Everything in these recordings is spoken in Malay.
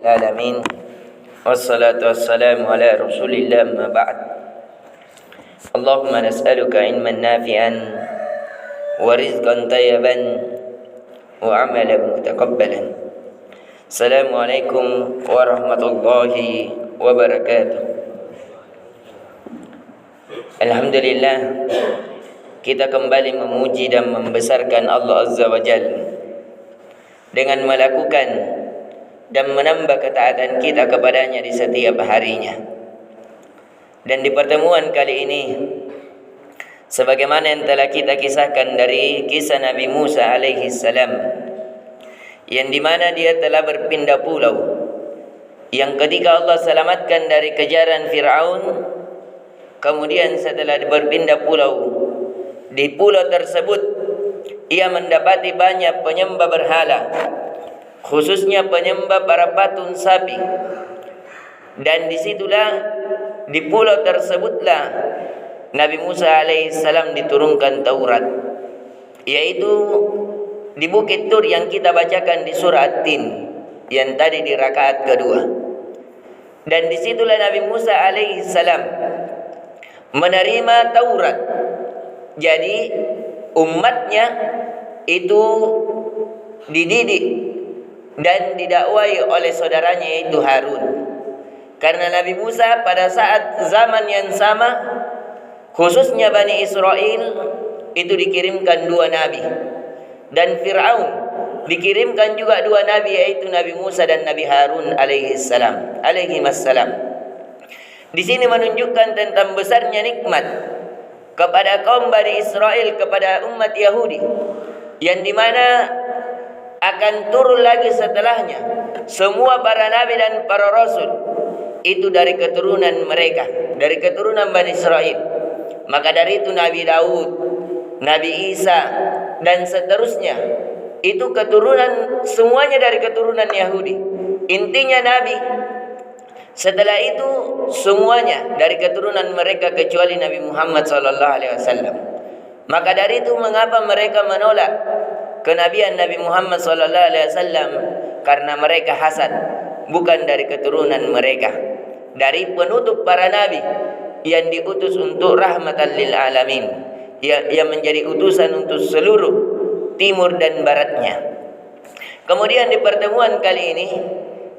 العالمين والصلاة والسلام على رسول الله ما بعد. اللهم نسألك علما نافعا ورزقا طيبا وعملا متقبلا. السلام عليكم ورحمة الله wabarakatuh. Alhamdulillah, kita kembali memuji dan membesarkan Allah Azza wa Jalla dengan melakukan dan menambah ketaatan kita kepadanya di setiap harinya. Dan di pertemuan kali ini, sebagaimana yang telah kita kisahkan dari kisah Nabi Musa alaihi salam, yang dimana dia telah berpindah pulau, yang ketika Allah selamatkan dari kejaran Fir'aun, kemudian setelah berpindah pulau, di pulau tersebut ia mendapati banyak penyembah berhala, khususnya penyembah para patung sapi. Dan disitulah, di pulau tersebutlah Nabi Musa alaihissalam diturunkan Taurat, yaitu di Bukit Tur yang kita bacakan di surah At-Tin yang tadi di rakaat kedua. Dan disitulah Nabi Musa alaihissalam menerima Taurat. Jadi umatnya itu dididik dan didakwai oleh saudaranya yaitu Harun. Karena Nabi Musa pada saat zaman yang sama, khususnya Bani Israel, itu dikirimkan dua nabi. Dan Fir'aun dikirimkan juga dua nabi, yaitu Nabi Musa dan Nabi Harun alaihissalam. Di sini menunjukkan tentang besarnya nikmat kepada kaum Bani Israel, kepada umat Yahudi, yang dimana akan turun lagi setelahnya semua para nabi dan para rasul itu dari keturunan mereka, dari keturunan Bani Israel. Maka dari itu Nabi Daud, Nabi Isa dan seterusnya itu keturunan, semuanya dari keturunan Yahudi. Intinya nabi. Setelah itu semuanya dari keturunan mereka kecuali Nabi Muhammad SAW. Maka dari itu mengapa mereka menolak kenabian Nabi Muhammad SAW? Karena mereka hasad, bukan dari keturunan mereka, dari penutup para nabi yang diutus untuk rahmatan lil alamin, yang menjadi utusan untuk seluruh timur dan baratnya. Kemudian di pertemuan kali ini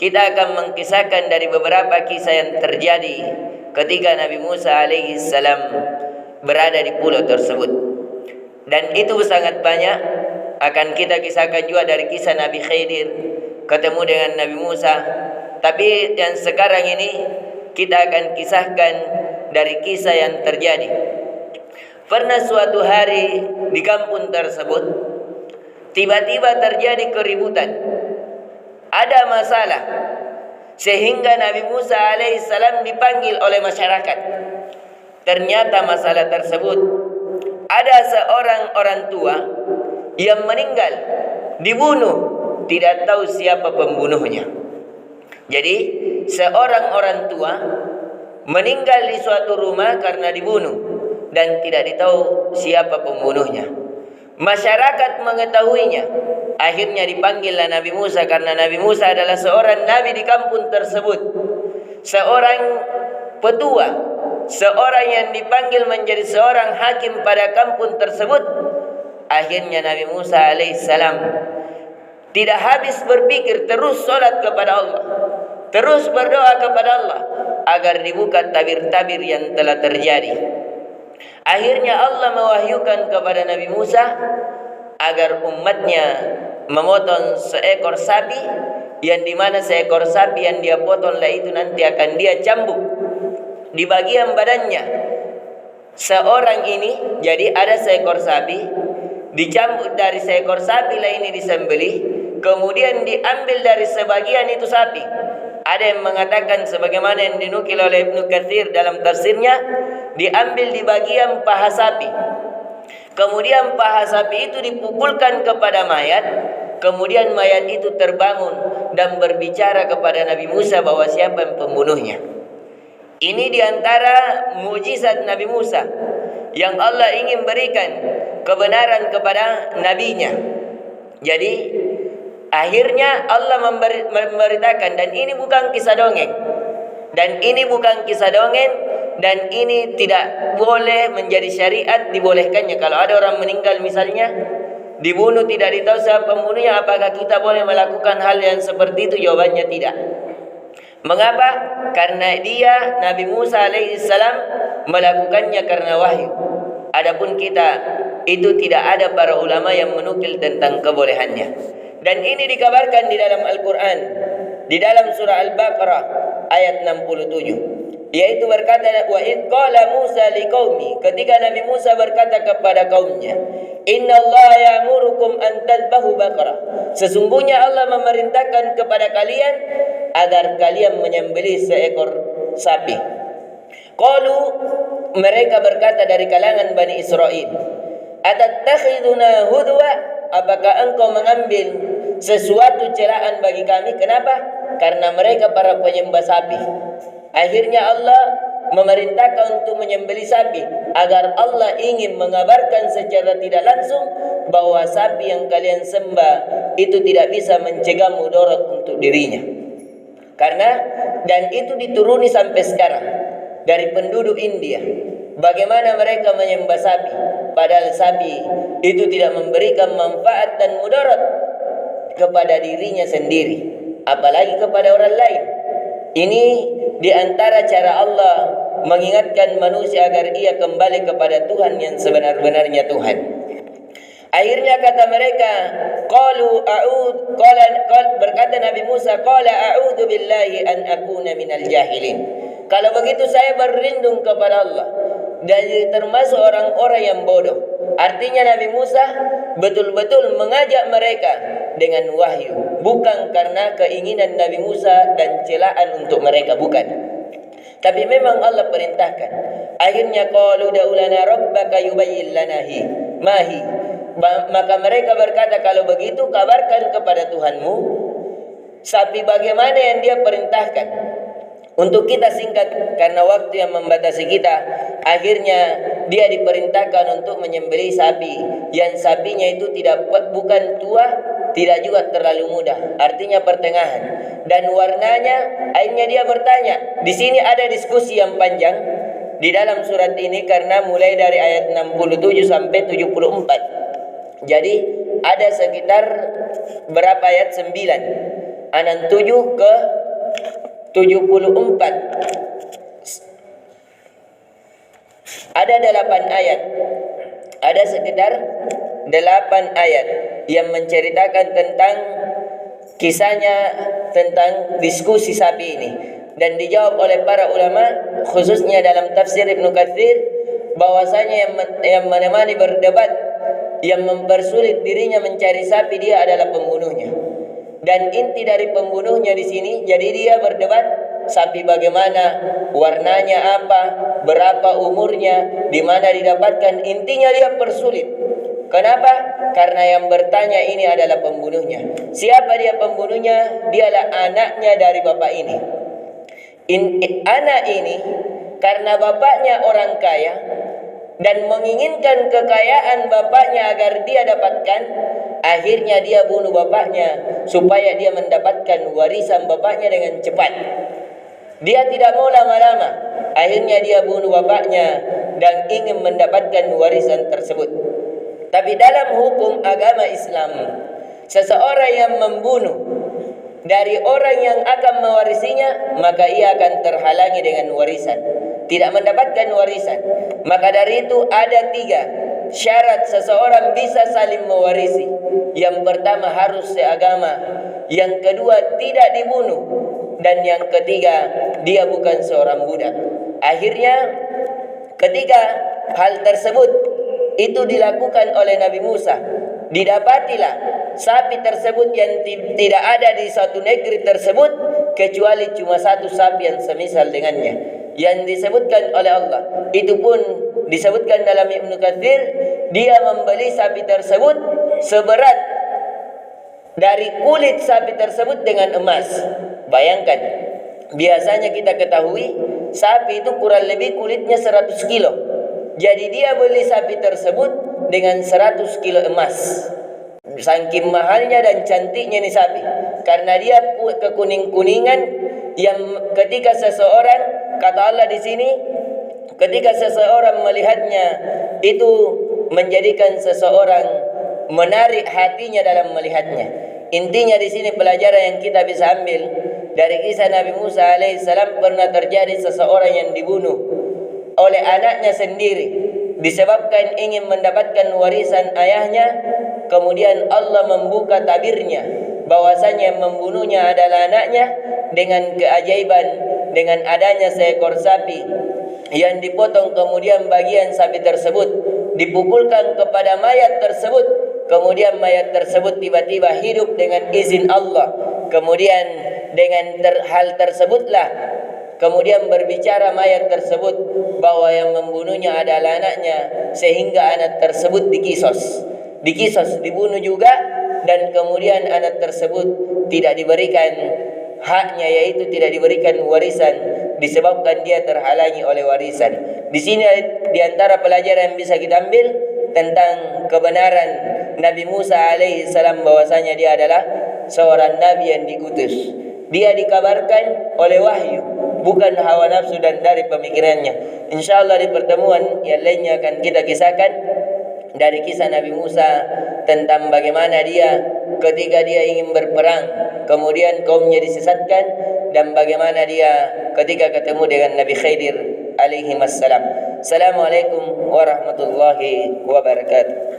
kita akan mengkisahkan dari beberapa kisah yang terjadi ketika Nabi Musa alaihi salam berada di pulau tersebut. Dan itu sangat banyak. Akan kita kisahkan juga dari kisah Nabi Khidir ketemu dengan Nabi Musa. Tapi yang sekarang ini kita akan kisahkan dari kisah yang terjadi. Pernah suatu hari di kampung tersebut tiba-tiba terjadi keributan. Ada masalah sehingga Nabi Musa alaihissalam dipanggil oleh masyarakat. Ternyata masalah tersebut, ada seorang orang tua yang meninggal, dibunuh, tidak tahu siapa pembunuhnya. Jadi seorang orang tua meninggal di suatu rumah karena dibunuh dan tidak ditahu siapa pembunuhnya. Masyarakat mengetahuinya. Akhirnya dipanggillah Nabi Musa, karena Nabi Musa adalah seorang nabi di kampung tersebut, seorang petua, seorang yang dipanggil menjadi seorang hakim pada kampung tersebut. Akhirnya Nabi Musa alaihissalam tidak habis berpikir, terus sholat kepada Allah, terus berdoa kepada Allah agar dibuka tabir-tabir yang telah terjadi. Akhirnya Allah mewahyukan kepada Nabi Musa agar umatnya memotong seekor sapi, yang dimana seekor sapi yang dia potonglah itu nanti akan dia cambuk di bagian badannya seorang ini. Jadi ada seekor sapi, dicambuk dari seekor sapi lah ini disembelih, kemudian diambil dari sebagian itu sapi. Ada yang mengatakan sebagaimana yang dinukil oleh Ibnu Katsir dalam tafsirnya, diambil di bagian paha sapi. Kemudian paha sapi itu dipukulkan kepada mayat. Kemudian mayat itu terbangun dan berbicara kepada Nabi Musa bahwa siapa yang pembunuhnya. Ini diantara mukjizat Nabi Musa yang Allah ingin berikan kebenaran kepada nabinya. Jadi Akhirnya Allah memberitakan, dan ini bukan kisah dongeng. Dan ini bukan kisah dongeng, dan ini tidak boleh menjadi syariat dibolehkannya. Kalau ada orang meninggal misalnya, dibunuh tidak ditahu siapa pembunuhnya, apakah kita boleh melakukan hal yang seperti itu? Jawabannya tidak. Mengapa? Karena dia, Nabi Musa alaihissalam, melakukannya karena wahyu. Adapun kita, itu tidak ada para ulama yang menukil tentang kebolehannya. Dan ini dikabarkan di dalam Al-Quran, di dalam surah Al-Baqarah ayat 67, yaitu berkata, wa id qala Musa liqaumi, ketika Nabi Musa berkata kepada kaumnya, innallaha ya'murukum an tadhbahu baqarah, sesungguhnya Allah memerintahkan kepada kalian agar kalian menyembelih seekor sapi. Qalu, mereka berkata dari kalangan Bani Israel, atattakhiduna hudwa, apakah engkau mengambil sesuatu celaan bagi kami? Kenapa? Karena mereka para penyembah sapi. Akhirnya Allah memerintahkan untuk menyembelih sapi, agar Allah ingin mengabarkan secara tidak langsung bahwa sapi yang kalian sembah itu tidak bisa mencegah mudarat untuk dirinya. Karena, dan itu dituruni sampai sekarang dari penduduk India, bagaimana mereka menyembah sapi, padahal sapi itu tidak memberikan manfaat dan mudarat kepada dirinya sendiri, apalagi kepada orang lain. Ini di antara cara Allah mengingatkan manusia agar ia kembali kepada Tuhan yang sebenar-benarnya Tuhan. Akhirnya kata mereka, berkata Nabi Musa, qala a'udzu billahi an akuna minal jahilin. Kalau begitu saya berlindung kepada Allah dari termasuk orang-orang yang bodoh. Artinya Nabi Musa betul-betul mengajak mereka dengan wahyu, bukan karena keinginan Nabi Musa dan celaan untuk mereka, bukan. Tapi memang Allah perintahkan. Akhirnya qalu da'u lana rabbaka yubayyin lana mahi. Maka mereka berkata, kalau begitu kabarkan kepada Tuhanmu sapi bagaimana yang dia perintahkan. Untuk kita singkat karena waktu yang membatasi kita, akhirnya dia diperintahkan untuk menyembelih sapi yang sapinya itu bukan tua, tidak juga terlalu muda, artinya pertengahan. Dan warnanya, akhirnya dia bertanya. Di sini ada diskusi yang panjang di dalam surat ini, karena mulai dari ayat 67 sampai 74. Jadi ada sekitar berapa ayat? 9. Anan 7 ke 74. Ada 8 ayat. Ada sekitar 8 ayat yang menceritakan tentang kisahnya, tentang diskusi sapi ini. Dan dijawab oleh para ulama, khususnya dalam tafsir Ibnu Katsir, bahwasanya yang menemani berdebat, yang mempersulit dirinya mencari sapi, dia adalah pembunuhnya. Dan inti dari pembunuhnya di sini, jadi dia berdebat sapi bagaimana, warnanya apa, berapa umurnya, di mana didapatkan. Intinya dia persulit. Kenapa? Karena yang bertanya ini adalah pembunuhnya. Siapa dia pembunuhnya? Dialah anaknya dari bapak ini. Anak ini karena bapaknya orang kaya dan menginginkan kekayaan bapaknya agar dia dapatkan, akhirnya dia bunuh bapaknya supaya dia mendapatkan warisan bapaknya dengan cepat. Dia tidak mau lama-lama, akhirnya dia bunuh bapaknya dan ingin mendapatkan warisan tersebut. Tapi dalam hukum agama Islam, seseorang yang membunuh dari orang yang akan mewarisinya, maka ia akan terhalangi dengan warisan, tidak mendapatkan warisan. Maka dari itu ada 3 syarat seseorang bisa saling mewarisi. Yang pertama harus seagama, yang kedua tidak dibunuh, dan yang ketiga dia bukan seorang budak. Akhirnya ketika hal tersebut itu dilakukan oleh Nabi Musa, didapatilah sapi tersebut yang tidak ada di satu negeri tersebut kecuali cuma satu sapi yang semisal dengannya, yang disebutkan oleh Allah. Itu pun disebutkan dalam Ibnu Katsir, dia membeli sapi tersebut seberat dari kulit sapi tersebut dengan emas. Bayangkan, biasanya kita ketahui sapi itu kurang lebih kulitnya 100 kilo. Jadi dia beli sapi tersebut dengan 100 kilo emas. Saking mahalnya dan cantiknya ini sapi, karena dia kekuning-kuningan yang ketika seseorang, kata Allah di sini, ketika seseorang melihatnya itu menjadikan seseorang menarik hatinya dalam melihatnya. Intinya di sini pelajaran yang kita bisa ambil dari kisah Nabi Musa alaihissalam, pernah terjadi seseorang yang dibunuh oleh anaknya sendiri disebabkan ingin mendapatkan warisan ayahnya. Kemudian Allah membuka tabirnya bahwasanya yang membunuhnya adalah anaknya, dengan keajaiban, dengan adanya seekor sapi yang dipotong, kemudian bagian sapi tersebut dipukulkan kepada mayat tersebut, kemudian mayat tersebut tiba-tiba hidup dengan izin Allah. Kemudian dengan hal tersebutlah kemudian berbicara mayat tersebut bahwa yang membunuhnya adalah anaknya, sehingga anak tersebut dikisos, dibunuh juga, dan kemudian anak tersebut tidak diberikan haknya, yaitu tidak diberikan warisan disebabkan dia terhalangi oleh warisan. Di sini di antara pelajaran yang bisa kita ambil tentang kebenaran Nabi Musa alaihissalam, bahwasanya dia adalah seorang nabi yang diutus. Dia dikabarkan oleh wahyu, bukan hawa nafsu dan dari pemikirannya. Insyaallah di pertemuan yang lainnya akan kita kisahkan dari kisah Nabi Musa tentang bagaimana dia ketika dia ingin berperang, kemudian kaumnya disesatkan, dan bagaimana dia ketika ketemu dengan Nabi Khidir alaihi wassalam. Assalamualaikum warahmatullahi wabarakatuh.